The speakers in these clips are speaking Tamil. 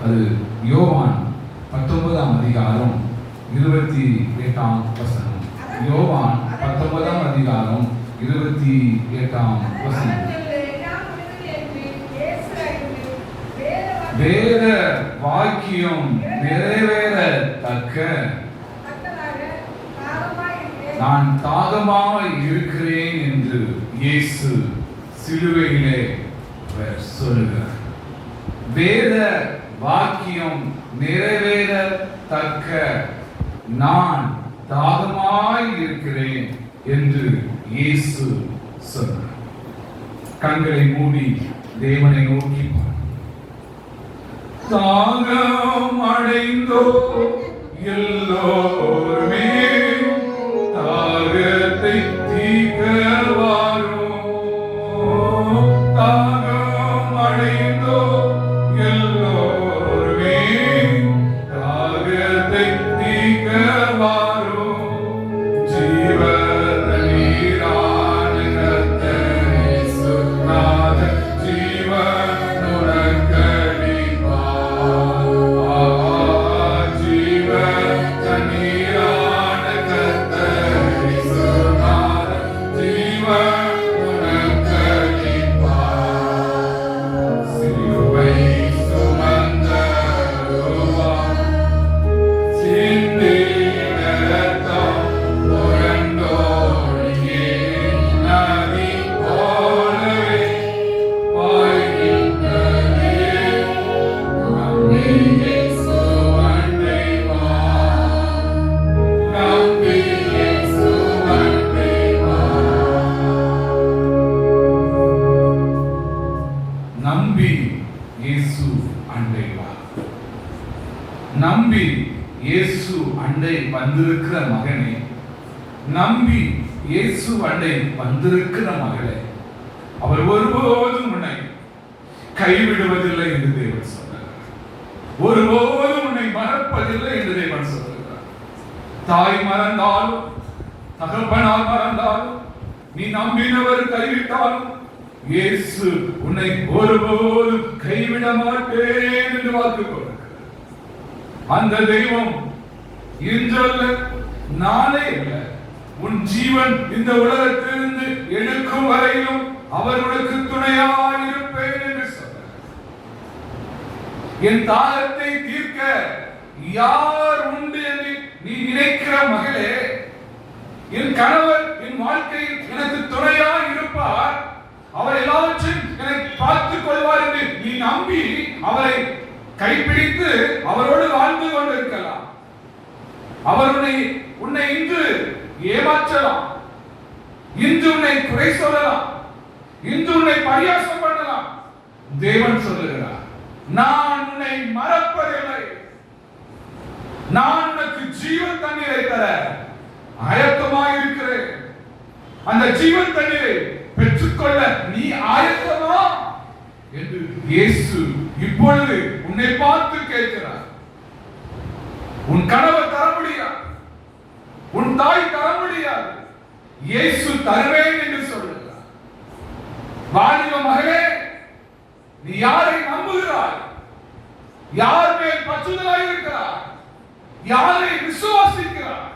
அது யோவான் 19ஆம் அதிகாரம் 28ஆம் வசனம். யோவான் 19ஆம் அதிகாரம் 28ஆம் வசனம். வேத வாக்கியம் நிறைவேறத்தக்க நான் தாகமாய் இருக்கிறேன் என்று இயேசு சிலுவையிலே சொல்லுகிறார். வேத வாக்கியம் நிறைவேறத்தக்க நான் தாகமாய் இருக்கிறேன் என்று இயேசு சொன்னார். கண்களை மூடி தேவனை நோக்கி தாகம் அடைந்தோ எல்லோருமே தாகத்தை தீர்க்க வாரும். தாகம் அடைந்தோ எல்லோருமே தாகத்தை தீர்க்க வாரும். ஜீவ தண்ணீரான கர்த்தரே சுநாத நம்பி இயேசு அண்டை வந்திருக்கிற மகனே, நம்பி இயேசு அண்டை வந்திருக்கிற மகளே, அவர் ஒருபோதும் உன்னை கைவிடுவதில்லை என்று தேவன் சொன்னார். ஒருபோதும் உன்னை மறப்பதில்லை என்று தேவன் சொல்கிறார். தாய் மறந்தாலும் தகப்பனார் மறந்தாலும் நீ நம்பினவர் கைவிட்டாலும் இயேசு உன்னை ஒருபோதும் கைவிட மாட்டேன் என்று வாக்கு கொடுக்கிறார். அந்த தெய்வம் இன்றல்ல நாளே அல்ல, உன் ஜீவன் இந்த உலகத்திலிருந்து எடுக்கும் வரையிலும் அவர் உனக்கு துணையாயிருப்பேன் என்று சொன்னார். என் தாகத்தை தீர்க்க யார் உண்டு என்று நீ நினைக்கிற மகளே, என் கணவர் என் வாழ்க்கையில் எனக்கு துணையாய் இருப்பார், அவர் எல்லாவற்றையும் என்னை பார்த்துக் கொள்வார் என்று நீ நம்பி அவரை கைப்பிடித்து அவரோடு வாழ்ந்து கொண்டிருக்கலாம். அவர் உன்னை இன்று ஏமாற்றலாம், இன்று உன்னை குறை சொல்லலாம், இன்று உன்னை பரியாசம் பண்ணலாம். தேவன் சொல்லுகிறார், நான் உன்னை மறப்பதில்லை, நான் உனக்கு ஜீவன் தண்ணீரை தர ஆயத்தமாக இருக்கிறேன். அந்த ஜீவன் தண்ணீரை பெற்றுக்கொள்ள நீ ஆயத்தமா என்று இயேசு இப்பொழுது உன்னை பார்த்து கேட்கிறார். உன் கணவர் தர முடியாது, உன் தாய் தர முடியாது, இயேசு தருவேன் என்று சொல்லுகிறார். வாலிப மகளே, நீ யாரை நம்புகிறாய்? யார் மேல் பற்றுதலாய் இருக்கிறாய்? யாரை விசுவாசிக்கிறாய்?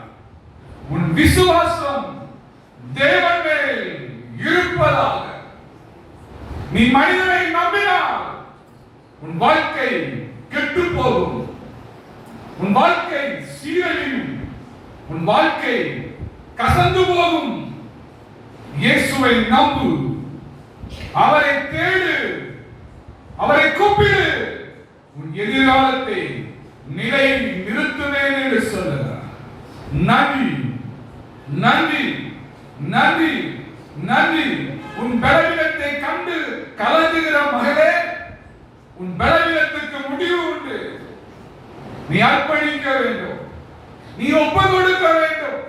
உன் விசுவாசம் தேவன் மேல் இருப்பதாக. நீ மனிதனை நம்பினால் உன் வாழ்க்கை கெட்டு போகும், உன் வாழ்க்கை சீரழியும், உன் வாழ்க்கை கசந்து போகும். இயேசுவை நம்பு, அவரை தேடு, அவரை கூப்பிடு, உன் எதிர்காலத்தை நிலையில் நிறுத்துவேன் என்று சொல்லுகிறார். நன்றி நன்றி நன்றி நன்றி. உன் பலவீனத்தை கண்டு கலங்குகிற மகளே, உன் பலவீனத்துக்கு முடிவு உண்டு. நீ அர்ப்பணிக்க வேண்டும், நீ ஒப்பு கொடுக்க வேண்டும்,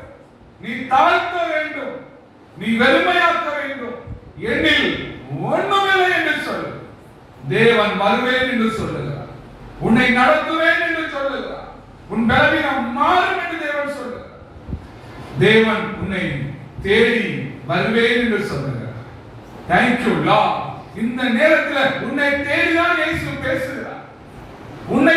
நீ தாழ்த்த வேண்டும், நீ வெறுமையாக்க வேண்டும். என்னில் ஒண்ணுமில்லை என்று சொல். தேவன் வருவேன் என்று சொல்லுகிறார், உன்னை நடத்துவேன் என்று சொல்லுகிறார், உன் பலவீனம் மாறும் என்று தேவன் சொல்லுகிறார். தேவன் உன்னை தேடி வருவேன் என்று சொல்லுகிறார். Thank you Lord. இந்த நேரத்தில் உன்னை தேடிதான் இயேசு பேசுகிறார், உன்னை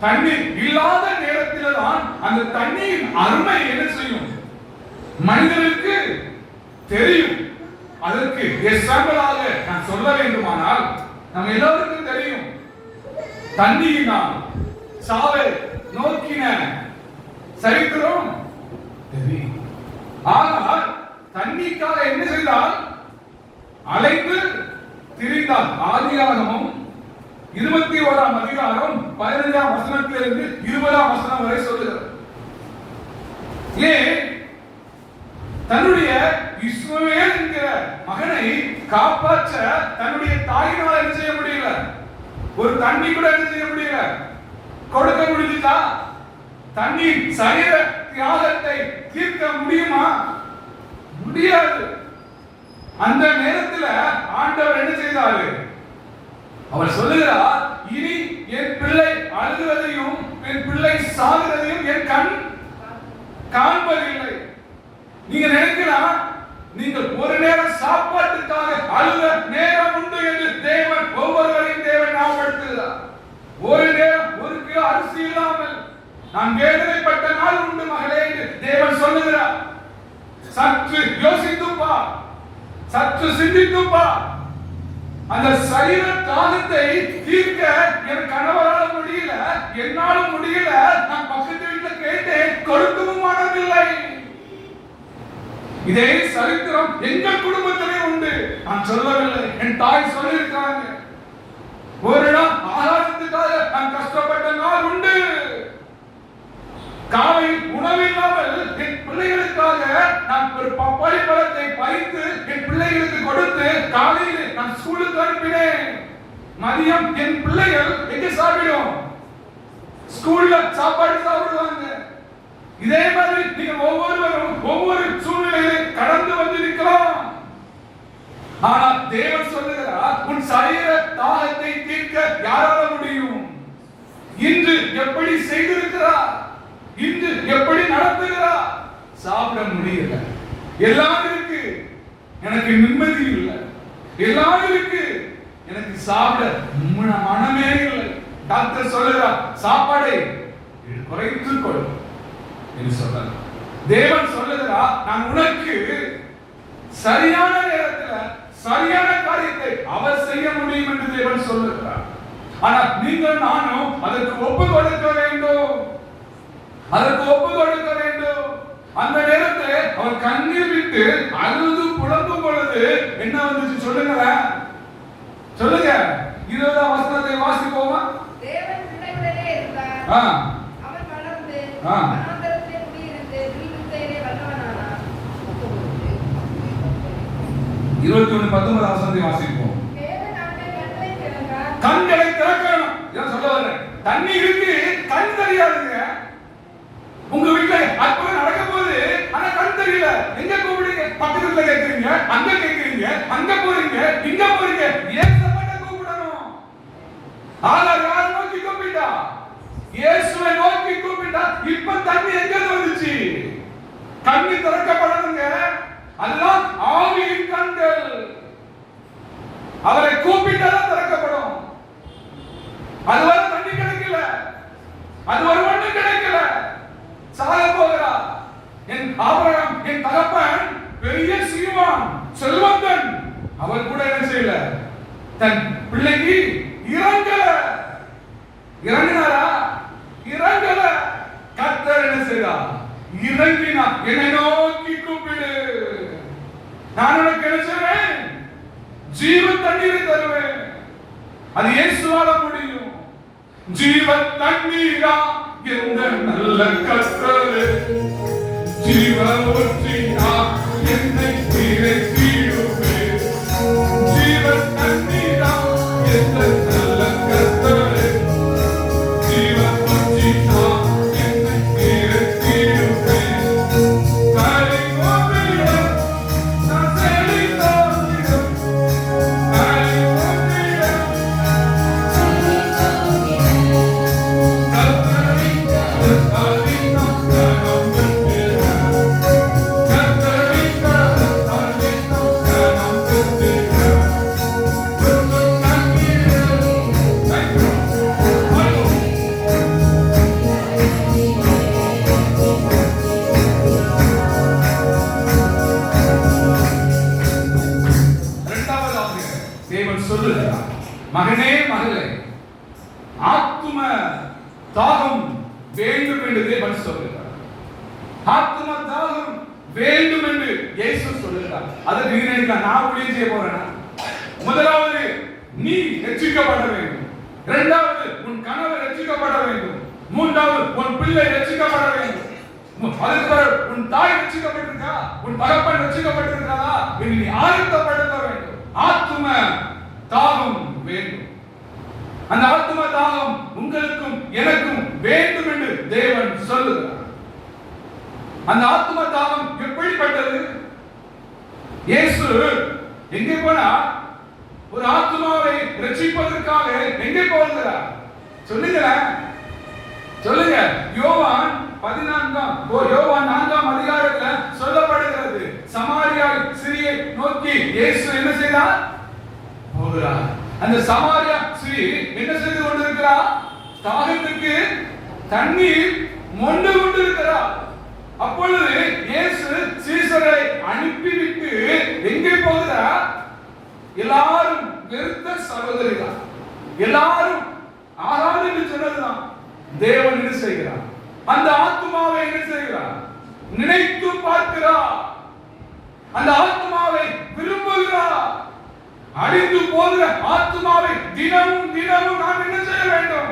தண்ணீர் இல்லாத நேரத்தில் தான் அந்த தண்ணீரின் அருமை என்ன செய்யும் மனிதனுக்கு தெரியும். அதற்கு எக்ஸாம்பிளாக நான் சொல்ல வேண்டுமானால் நம்ம எல்லோருக்கும் தெரியும், தண்ணீரினால் சாவை நோக்கின சரித்திரம் தெரியும். ஆனால் தண்ணீருக்காக என்ன செய்தால் அழைத்து திரிந்தால். ஆதியாகமம் 21ஆம் அதிகாரம் 15ஆம் வசனத்திலிருந்து 20ஆம் வசனம் வரை சொல்லுகிறது. ஏன் தன்னுடைய இஸ்மவேல் என்கிற மகனை காப்பாற்ற தன்னுடைய தாயினால் என்ன செய்ய முடியல, ஒரு தண்ணி கூட என்ன செய்ய முடியல, கொடுக்க முடிஞ்சுதா? தண்ணீர் சரீர தியாகத்தை தீர்க்க முடியுமா? முடியாது. அந்த நேரத்தில் ஆண்டவர் என்ன செய்தாரு? அவர் சொல்லுகிறார், இனி என் பிள்ளை அழுகிறதையும் என் பிள்ளை சாகிறதையும் என் கண் காண்பதில்லை. நீங்க நினைக்கலாம், நீங்கள் ஒரு நேரம் சாப்பாட்டுக்காக அழுத நேரம் உண்டு என்று தேவன் ஒவ்வொருவரையும் தேவன் ஞாபகப்படுத்துகிறார். ஒரு நேரம் ஒரு கிலோ அரிசி இல்லாமல் நான் வேதனைப்பட்ட நாள் உண்டு மகளே என்று தேவன் சொல்லுகிறார். சற்று யோசித்துப்பா, சற்று சிந்தித்துப்பா. அந்த சரீர தாகத்தை தீர்க்க என் கணவரால் முடியல, என்னாலும் முடியல. நான் பக்கத்து வீட்டில் கேட்டேன், கொடுக்கவும் மனதில்லை. இதே சரித்திரம் எங்கள் குடும்பத்திலே உண்டு. நான் சொல்லவில்லை, என் தாய் சொல்லியிருக்காங்க. ஒரு நாள் ஆகாரத்துக்காக நான் கஷ்டப்பட்ட நாள் உண்டு. காலை உணவில்லாமல் என் பிள்ளைகளுக்காக நான் ஒரு பப்பாளி பழத்தை பறித்து என் பிள்ளைகளுக்கு கொடுத்து காலையில் நான் ஸ்கூலுக்கு அனுப்பினேன். மதியம் என் பிள்ளைகள் எங்க சாப்பிடும்? ஸ்கூல்ல சாப்பாடு சாப்பிடுவாங்க. இதே மாதிரி நீங்க ஒவ்வொருவரும் ஒவ்வொரு சூழ்நிலையை கடந்து வந்திருக்கலாம். ஆனால் தேவன் சொல்லுகிறார், உன் சரீர தாகத்தை தீர்க்க யாரால முடியும்? இன்று எப்படி செய்திருக்கிறார், இன்று எப்படி நடத்துகிறார்? சாப்பிட முடியல, எல்லாம் இருக்கு, எனக்கு நிம்மதி இல்லை, எல்லாம் இருக்கு, எனக்கு சாப்பிட மனமே இல்லை. டாக்டர் சொல்லுகிறார், சாப்பாடை குறைத்துக் கொள் என்று சொல்றார். தேவன் சொல்லுகிறார், நான் உனக்கு சரியான நேரத்தில் சரியான காரியத்தை அவர் செய்ய முடியும் என்று தேவன் சொல்லுகிறார். ஆனால் நீங்கள் நானும் அதற்கு ஒப்பு கொடுக்க வேண்டும், அதற்கு ஒப்பு கொடுக்க வேண்டும். அந்த நேரத்தில் அவர் கண்ணீர் விட்டு அழுது புலம்பும் பொழுது என்ன வந்துச்சு சொல்லுங்க, சொல்லுங்க. 20ஆம் வசனத்தை வாசிப்போமா? தேவன் பிள்ளைகளே இருந்தார், அவர் வளர்ந்து வனாந்தரத்திலே குடியிருந்து வில்வித்தையிலே வல்லவனானார். 21:19 வசனத்தை வாசிப்போம். தேவன் அவருடைய கண்களை திறக்கணும். இதான் சொல்ல வரேன். தண்ணி இருக்கு, கண் தெரியாதுங்க. உங்க வீட்டுல அற்புதம் நடக்க போது ஆனா கண் தெரியல. எங்க கூப்பிடுங்க? பக்கத்துல கேக்குறீங்க, அங்க கேக்குறீங்க, அங்க போறீங்க, இங்க போறீங்க. இயேசுவை கூப்பிடணும். ஆளார் யார் நோக்கி கூப்பிட்டா? இயேசுவை நோக்கி கூப்பிட்டா. இப்ப தண்ணி எங்க வந்துச்சு? கண்ணு திறக்கப்படணுங்க. அதெல்லாம் ஆவியின் கண்கள். அவரை கூப்பிட்டாதான் திறக்கப்படும். அதுவரை தண்ணி கிடைக்கல, அதுவரை ஒண்ணு கிடைக்கல. சாக போகிறார். என் ஆபிரகாம், என் தகப்பன் பெரிய சீமான், செல்வந்தன். அவர் கூட என்ன செய்யல, தன் பிள்ளைக்கு இறங்கல. இறங்கினாரா? இறங்கல. கர்த்தர் என்ன செய்தார்? இறங்கினார். என்னை நோக்கி கூப்பிடு, நான் உனக்கு என்ன செய்வேன்? ஜீவ தண்ணீரை தருவேன். அது இயேசுவால முடியும். ஜீவ தண்ணீரா எந்த நல்ல கர்த்தரே, ஜீவ ஊற்றினா என்னை தீரத்திடுவே. ஜீவ தண்ணீரா எந்த நல்ல கர்த்தரே, ஜீவ ஊற்றினா என்னை தீரத்திடுவே. காலை ஓவிட நான் செழித்தோங்கிடும், காலை ஓவிட மகனே மகளே, ஆத்தும தாகம் வேண்டும் என்று தேவன் சொல்கிறார். ஆத்தும தாகம் வேண்டும் என்று இயேசு சொல்கிறார். அதற்கு நீ நினைக்கலாம், நான் ஊழியம் செய்ய போறேனா? முதலாவது நீ ரட்சிக்கப்பட வேண்டும். இரண்டாவது உன் கணவர் ரட்சிக்கப்பட வேண்டும். மூன்றாவது உன் பிள்ளை ரட்சிக்கப்பட வேண்டும். அதுக்கு உன் தாய் ரட்சிக்கப்பட்டிருக்கா, உன் தகப்பன் ரட்சிக்கப்பட்டிருக்கிறதா என்று நீ ஆயத்தப்படுத்த வேண்டும். ஆத்தும தாகம் வேண்டும். அந்த ஆத்தும தாகம் உங்களுக்கும் எனக்கும் வேண்டும் என்று தேவன் சொல்லுகிறார். அந்த ஆத்தும தாகம் எப்படிப்பட்டது? இயேசு எங்கே போனா ஒரு ஆத்துமாவை ரட்சிப்பதற்காக எங்கே போகிறார்? சொல்லுங்க. யோவான் 4ஆம் அதிகாரத்தில் சொல்லப்படுகிறது. சமாரியா ஸ்திரியை நோக்கி இயேசு என்ன செய்தார்? போகிறார். அந்த சமாரியா ஸ்திரீ என்ன செய்து கொண்டிருக்கிறார்? தாகத்துக்கு தண்ணீர் மொண்டு கொண்டிருக்கிறார். அப்பொழுது இயேசு சீசரை அனுப்பிவிட்டு எங்கே போகிறார்? எல்லாரும் வெறுத்த சகோதரிகள், எல்லாரும் ஆகாது என்று சொன்னதுதான். தேவன் என்ன செய்கிறார்? அந்த ஆத்துமாவை என்ன செய்கிறார்? நினைத்து பார்க்கிறார். அந்த ஆத்துமாவை விரும்புகிறார். அழிந்து போகிற ஆத்துமாவை தினமும் தினமும் நாம் என்ன செய்ய வேண்டும்?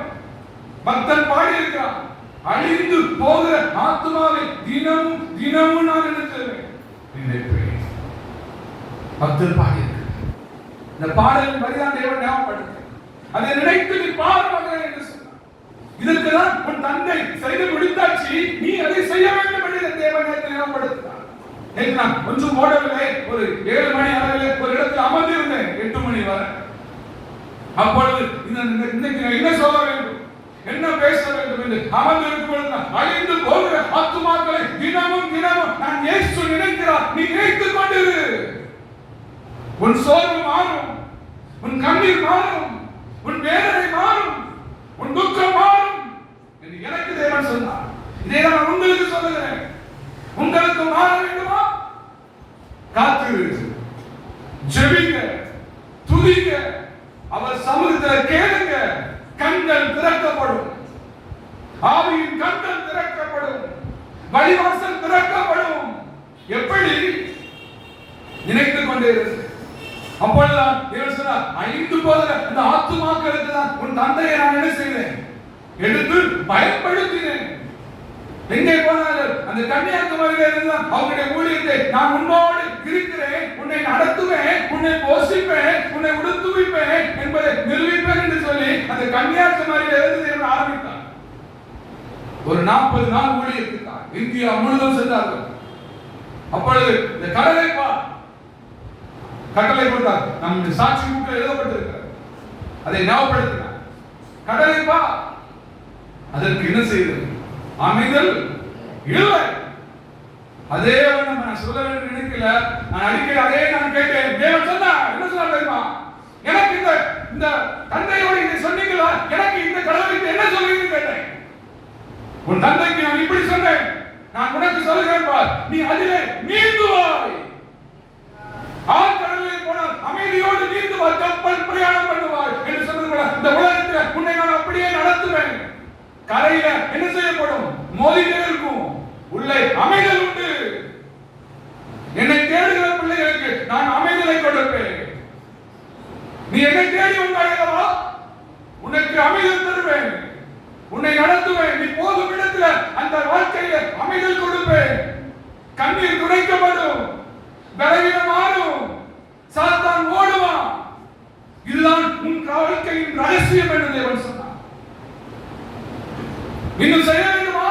பக்தன் பாடி இருக்கிறார். அழிந்து போகிற ஆத்துமாவை தினமும் தினமும் நான் என்ன செய்வேன்? நினைப்பேன். பக்தன் பாடி இருக்கிறார். இந்த பாடலின் வரிதான் தேவன் ஞாபகப்படுத்த, அதை நினைத்து நீ பாடுவாங்க என்று சொன்னார். இதற்குதான் உன் தந்தை செய்து முடித்தாச்சு, நீ அதை செய்ய வேண்டும் என்று தேவன் ஞாபகப்படுத்தினார். நான் கொஞ்சம் ஓடவில்லை, ஒரு 7 மணி அளவில் ஒரு இடத்தில் அமர்ந்திருந்தேன் 8 மணி வரை. அப்பொழுது இன்னைக்கு என்ன சொல்ல வேண்டும், என்ன பேச வேண்டும் என்று அமர்ந்திருக்கும் பொழுது அழிந்து போகிற ஆத்துமாக்களை தினமும் தினமும் நான் இயேசு நினைக்கிறார். நீ நினைத்துக் கொண்டிரு. உன் சோர்வு மாறும், உன் கண்ணீர் மாறும், உன் வேதனை மாறும், உன் துக்கம் மாறும் என்று எனக்கு தேவன் சொன்னார். இதை நான் உங்களுக்கு சொல்லுகிறேன். உங்களுக்கு மாற வேண்டுமா? காத்திரு, ஜெபிங்க, துதிங்க, அவர் சமூகத்தில் கேளுங்க. கண்கள் திறக்கப்படும், ஆவியின் கண்கள் திறக்கப்படும், வழிவாசல் திறக்கப்படும். எப்படி? நினைத்துக் கொண்டே இரு. அப்பொழுதுதான் தேவன் சொன்னார், அழிந்து போகிற அந்த ஆத்துமாக்களுக்கு தான் உன் தந்தையை நான் என்ன செய்தேன்? எடுத்து பயன்படுத்தினேன். எங்கே போனார்கள்? அந்த கன்னியாகுமரியில இருந்து அவருடைய ஊழியத்தை நான் உன்னோடு இருக்கிறேன், உன்னை நடத்துவேன், உன்னை போஷிப்பேன், உன்னை உடுத்துவிப்பேன் என்பதை நிரூபிப்பேன் என்று சொல்லி அந்த கன்னியாகுமரியில இருந்து தேவன் ஆரம்பித்தார். ஒரு 40 நாள் ஊழியத்துக்காக இந்தியா முழுவதும் சென்றார்கள். அப்பொழுது இந்த கடலை கட்டளை கொடுத்தார். நம்முடைய சாட்சி புக்கில் எழுதப்பட்டிருக்கிறது. அதை ஞாபகப்படுத்தினார். கடலை அதற்கு என்ன செய்தது? அமைதல் இல்லை. அதே நான் சொல்ல வேண்டும் நினைக்கல. நான் அடிக்கடி அதே நான் கேட்டேன். தேவன் சொன்னார், என்ன சொல்ல தெரியுமா? எனக்கு இந்த தந்தையோட இதை சொன்னீங்களா? எனக்கு இந்த கடவுளுக்கு என்ன சொல்லுவீங்க கேட்டேன். உன் தந்தைக்கு நான் இப்படி சொன்னேன், நான் உனக்கு சொல்லுகிறேன் பார், நீ அதிலே நீந்துவாய். ஆழ்கடலில் போனால் அமைதியோடு நீந்துவாய், கப்பல் பிரயாணம் பண்ணுவாய் என்று சொன்னது. இந்த உலகத்தில் உன்னை நான் அப்படியே நடத்துவேன். கரையில என்ன செய்யப்படும்? மோதிட்டே இருக்கும். உள்ளே அமைதல் உண்டு. என்னை தேடுகிற பிள்ளைகளுக்கு நான் அமைதலை கொடுப்பேன். நீ என்னை தேடி வந்தாயல்லவா, உனக்கு அமைதல் தருவேன், உன்னை நடத்துவேன். நீ போகும் இடத்துல அந்த வாழ்க்கையில அமைதல் கொடுப்பேன். கண்ணீர் துடைக்கப்படும், பலவீனம் மாறும், சாத்தான் ஓடுவான். இதுதான் உன் வாழ்க்கையின் ரகசியம் என்று தேவன் சொன்னார். இன்னும் செய்ய வேண்டுமா?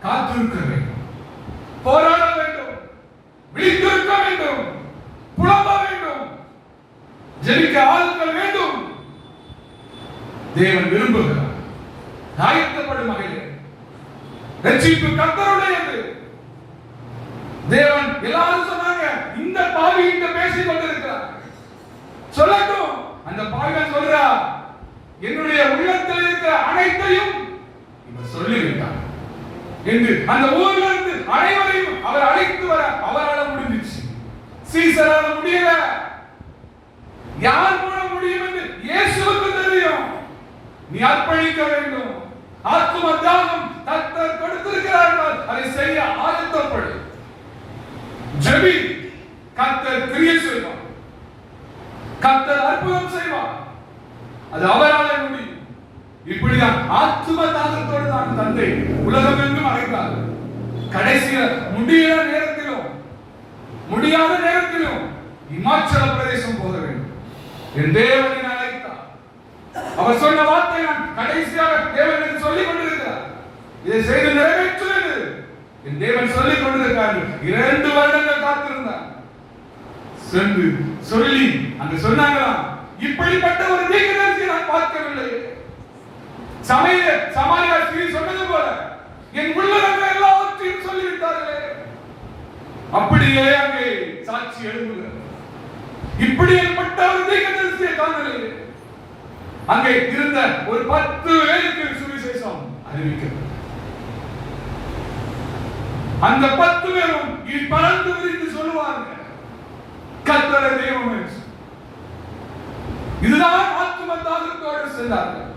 காத்திருக்க வேண்டும், போராட வேண்டும், விழித்திருக்க வேண்டும், புலம்ப வேண்டும், ஜெபிக்க ஆளுங்கள் வேண்டும். தேவன் விரும்புகிறார். ஆயத்தப்படும் மகளே, ரட்சிப்பு கர்த்தருடையது. தேவன் எல்லாரும் சொன்னாங்க, இந்த பாவி இங்க பேசிக் கொண்டிருக்கிறார், சொல்லட்டும். அந்த பாவிகள் சொல்றா, என்னுடைய உள்ளத்தில் இருக்கிற அனைத்தையும் இவர் சொல்லிவிட்டார் என்று அந்த ஊர்ல இருந்து அனைவரையும் அவர் அழைத்து வர அவரால் முடிஞ்சிச்சு. சீசரால முடியல. யார் மூலம் முடியும் என்று இயேசுவுக்கு தெரியும். நீ அர்ப்பணிக்க வேண்டும். ஆத்தும தியாகம் கர்த்தர் கொடுத்திருக்கிறார்கள், அதை செய்ய ஆயத்தப்படு. ஜெபி, கர்த்தர் கிரியை செய்வார், கர்த்தர் அற்புதம் செய்வார். அது அவராலே முடியும். இப்படிதான் ஆத்தும தாகத்தோடு தான் தந்தை உலகம் எங்கும் அழைத்தார். கடைசியில் முடியாத நேரத்திலும் இமாச்சல பிரதேசம் போக வேண்டும். என் தேவனை அழைத்தார். அவர் சொன்ன வார்த்தை நான் கடைசியாக தேவனுக்கு சொல்லிக் கொண்டிருக்கிறார். இதை செய்து நிறைவேற்றுவது என் தேவன் சொல்லிக் கொண்டிருக்கிறார். 2 வருடங்கள் காத்திருந்தார். சென்று சொல்லி அங்க சொன்னாங்களாம், இப்படிப்பட்ட ஒரு தீர்க்கதரிசியை நான் பார்க்கவில்லை. சமாரியா ஸ்திரீ சொன்னது போல என் உள்ளவர்கள் எல்லாவற்றையும் சொல்லிவிட்டார்களே. அப்படியே அங்கே சாட்சி எழுப்புகிறார். இப்படி ஏற்பட்ட ஒரு தீர்க்கதரிசியை காணவில்லை. அங்கே இருந்த ஒரு 10 பேருக்கு சுவிசேஷம் அறிவிக்கிறது. அந்த 10 பேரும் பறந்து விரிந்து சொல்லுவாங்க, கர்த்தர் தெய்வம். இதுதான் ஆத்தும தாகத்தோடு சென்றார்கள்.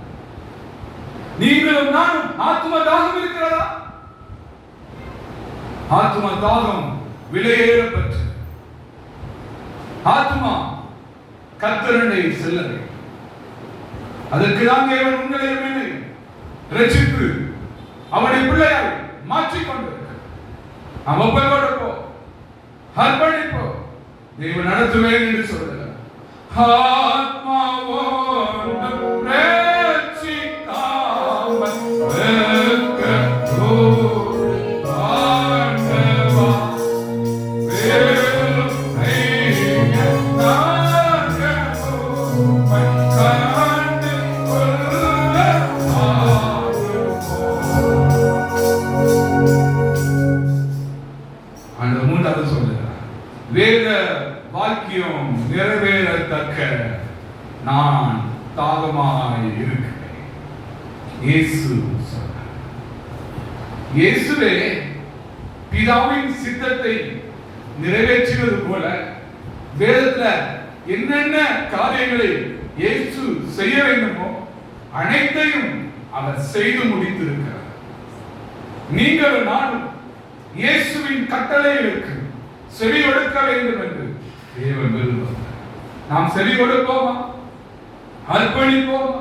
நீங்களும் நானும் ஆத்தும தாகம் இருக்கிறதா? ஆத்தும தாகம் விலையேறப்பட்ட ஆத்துமா கர்த்தரண்டை செல்ல வேண்டும். அதற்குதான் தேவன் உங்களையும் என்னையும் ரட்சித்து அவனை பிள்ளையாய் மாற்றிக்கொண்டு நாம் ஒப்புக்கொடுப்போ, அர்ப்பணிப்போ, தேவன் நடத்துவேன் என்று சொல்லுகிறார். வேத வாக்கியம் நிறைவேறத்தக்க நான் தாகமாய் இருக்கிறேன். இயேசுவே பிதாவின் சித்தத்தை நிறைவேற்றுவது போல வேதத்துல என்னென்ன காரியங்களை இயேசு செய்ய வேண்டுமோ அனைத்தையும் அவர் செய்து முடித்திருக்கிறார். நீங்கள் நானும் இயேசுவின் கட்டளைகளுக்கு செவி கொடுக்க வேண்டும் என்று தேவன் விரும்புகிறார். நாம் செவி கொடுப்போமா? அர்ப்பணிப்போமா?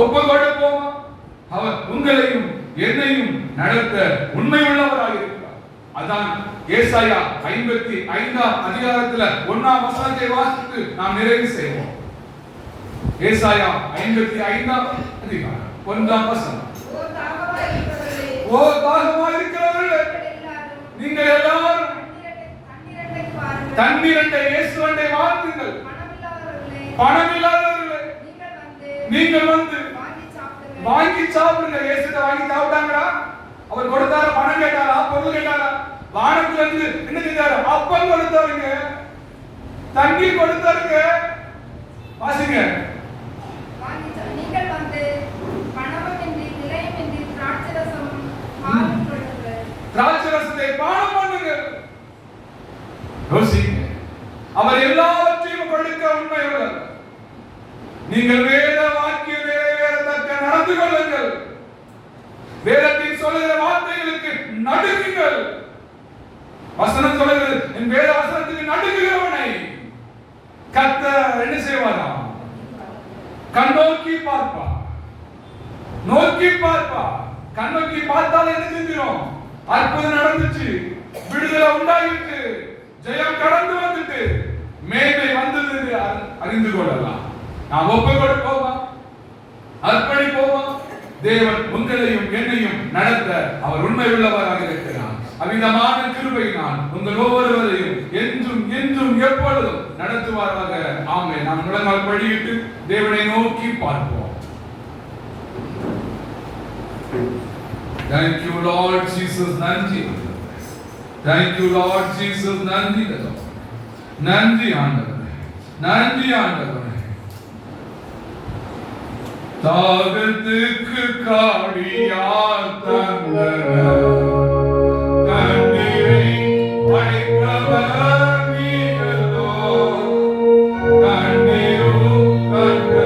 ஒப்பு கொடுப்போமா? அவர் உங்களையும் என்னையும் நடத்த உண்மை உள்ளவராக இருக்கிறார். அதான் ஏசாயா 55ஆம் அதிகாரத்துல 1ஆம் வசனத்தை வாசித்து நாம் நிறைவு செய்வோம். ஏசாயா 55ஆம் அதிகாரம் 1ஆம் வசனம். ஓ தாகமாய் இருக்கிறவர்களே, நீங்கள் எல்லாரும் தண்ணீரண்டை இயேசுவண்டை வாழ்த்துங்கள். பணம் இல்லாதவர்களே, நீங்கள் வந்து வாங்கி சாப்பிடுங்க. இயேசுட்ட வாங்கி சாப்பிட்டாங்களா? அவர் கொடுத்தார? பணம் கேட்டாரா? பொருள் கேட்டாரா? வானத்துல இருந்து என்ன செஞ்சாரு? அப்பம் கொடுத்தாருங்க, தண்ணீர் கொடுத்தாருங்க. வாசிங்க. நீங்கள் வந்து பணமின்றி நிலையமின்றி திராட்சரசத்தை பானம் பண்ணுங்க. யோசிங்க. அவர் எல்லாவற்றையும் கொடுக்க உண்மை உள்ளவர். நீங்கள் வேத வாக்கியம் நிறைவேறத்தக்க நடந்து கொள்ளுங்கள். வேதத்தில் சொல்லுகிற வார்த்தைகளுக்கு நடுங்குங்கள். வசனம் சொல்லுகிறது, என் வேத வசனத்துக்கு நடுங்குகிறவனை கர்த்தர் என்ன செய்வாராம்? கண்ணோக்கி பார்ப்பா. நோக்கி பார்ப்பா. கண்ணோக்கி பார்த்தால் என்ன செஞ்சிடும்? அற்புதம் நடந்துச்சு, விடுதலை உண்டாயிட்டு, ஜெயம் கடந்து வந்துட்டு, மேன்மை வந்தது அறிந்து கொள்ளலாம். நாம் ஒப்பு கொடுப்போமா? அர்ப்பணிப்போமா? தேவன் உங்களையும் என்னையும் நடத்த அவர் உண்மை உள்ளவராக இருக்கிறார். அமிதமான கிருபையினால் உங்கள் ஒவ்வொருவரையும் என்றும் என்றும் எப்பொழுதும் நடத்துவாராக. ஆமென். நாம் முழங்கால் படியிட்டு தேவனை நோக்கி பார்ப்போம். Thank you Lord Jesus. நன்றி. Thank you Lord Jesus. நன்றி. நன்றி ஆண்டவரே. நன்றி ஆண்டவரே. தாகத்துக்கு காடியார் தந்தனர், தண்ணீரை அழைக்கவர் நீங்களோ, தண்ணீரோ கண்ட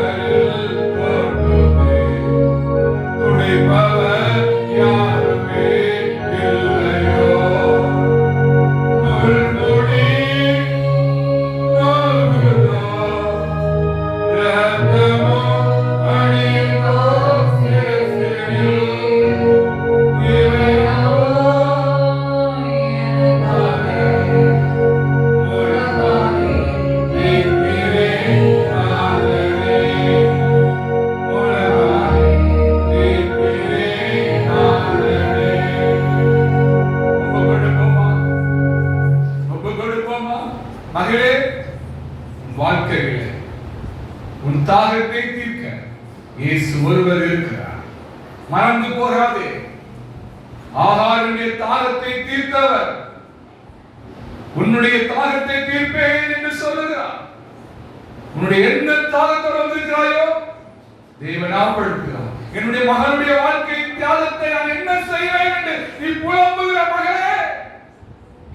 ஒருவர் இருக்கிறார். மறந்து போகாதே. ஆகாருடைய தாகத்தை தீர்த்தவர் உன்னுடைய தாகத்தை தீர்ப்பேன் என்று சொல்லுகிறார். உன்னுடைய என்ன தாகத்தோடு வந்திருக்கிறாயோ தேவன் ஞாபகப்படுத்துகிறார். என்னுடைய மகனுடைய வாழ்க்கையின் தியாகத்தை நான் என்ன செய்வேன் என்று நீ புலம்புகிற மகளே,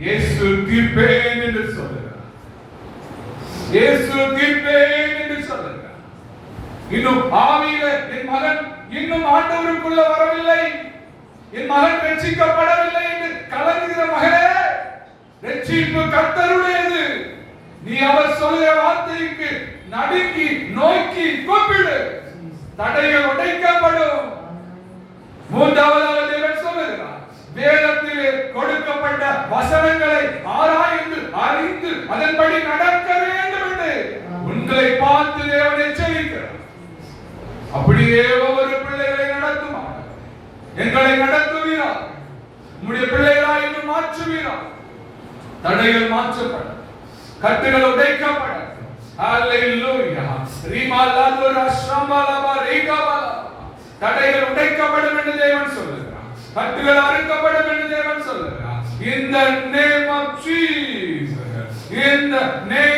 இயேசு தீர்ப்பேன் என்று சொல்லுகிறார். இயேசு தீர்ப்பேன் என்று சொல்லுகிறார். இன்னும் ஆவியில என் மகன் இன்னும் ஆண்டவருக்குள்ள வரவில்லை, என் மகன் ரட்சிக்கப்படவில்லை என்று கலங்குகிற மகளே, ரட்சிப்பு கர்த்தருடையது. நீ அவர் சொல்லுகிற வார்த்தைக்கு நடுங்கி நோக்கி கூப்பிடு, தடைகள் உடைக்கப்படும். மூன்றாவதாக தேவன் சொல்லுகிறார், வேதத்திலே கொடுக்கப்பட்ட வசனங்களை ஆராய்ந்து அறிந்து அதன்படி நடக்க வேண்டும் என்று உங்களை பார்த்து தேவன் எச்சரிக்கிறார். அப்படியே ஒவ்வொரு பிள்ளைகளை நடத்துவார். எங்களை நடத்துவீரார். உம்முடைய பிள்ளைகளாய் இன்னும் மாற்றுவீரார். தடைகள் மாற்றப்பட, கட்டுகள் உடைக்கப்பட. ஹalleluya. ரிமாலாதுரா ஷம்பலபா ரேகாபலா. தடைகள் உடைக்கப்படும் என்று தேவன் சொல்லுகிறார். கட்டுகள் அறுக்கப்படும் என்று தேவன் சொல்லுகிறார். In the name of Jesus. In the name